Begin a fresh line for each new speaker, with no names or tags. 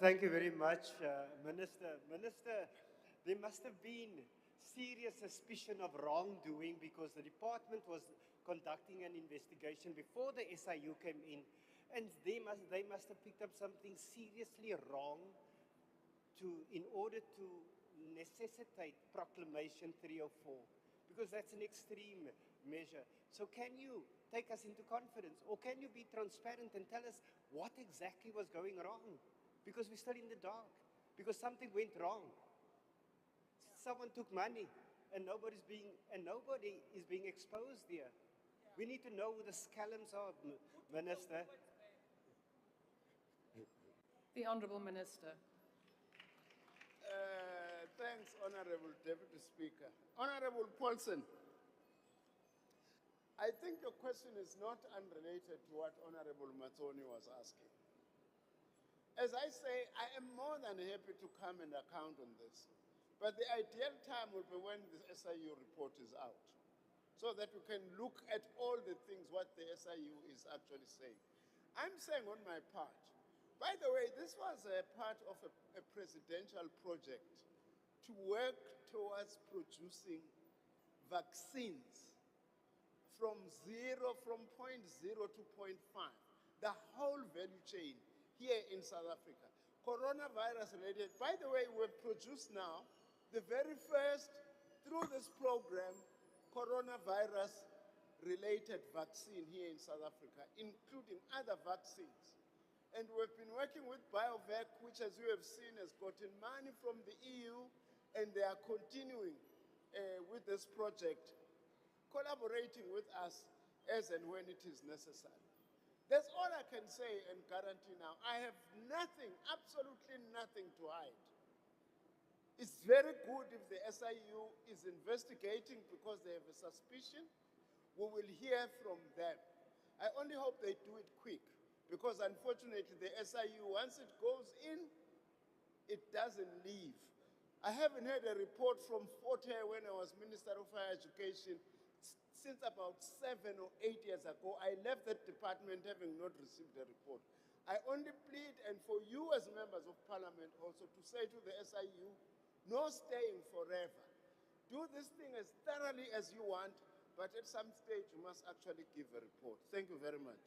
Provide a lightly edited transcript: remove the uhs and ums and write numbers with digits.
Thank you very much, Minister. Minister, there must have been serious suspicion of wrongdoing because the department was conducting an investigation before the SIU came in, and they must have picked up something seriously wrong in order to necessitate Proclamation 304, because that's an extreme measure. So can you take us into confidence, or can you be transparent and tell us what exactly was going wrong? Because we're still in the dark, because something went wrong. Someone took money, and nobody is being exposed here. We need to know who the scalums are, Minister.
The Honourable Minister.
Thanks, Honourable Deputy Speaker. Honourable Paulson, I think your question is not unrelated to what Honourable Matsoni was asking. As I say, I am more than happy to come and account on this. But the ideal time will be when the SIU report is out, so that we can look at all the things what the SIU is actually saying. I'm saying on my part, by the way, this was a part of a presidential project to work towards producing vaccines from point 0 to point 5, the whole value chain here in South Africa. Coronavirus related, by the way, we've produced now the very first, through this program, coronavirus related vaccine here in South Africa, including other vaccines. And we've been working with BioVac, which, as you have seen, has gotten money from the EU, and they are continuing with this project, collaborating with us as and when it is necessary. That's all I can say and guarantee now. I have nothing, absolutely nothing to hide. It's very good if the SIU is investigating because they have a suspicion. We will hear from them. I only hope they do it quick, because unfortunately the SIU, once it goes in, it doesn't leave. I haven't heard a report from Fort Hare when I was Minister of Higher Education since about 7 or 8 years ago. I left that department having not received a report. I only plead, and for you as members of parliament also, to say to the SIU, no staying forever. Do this thing as thoroughly as you want, but at some stage you must actually give a report. Thank you very much.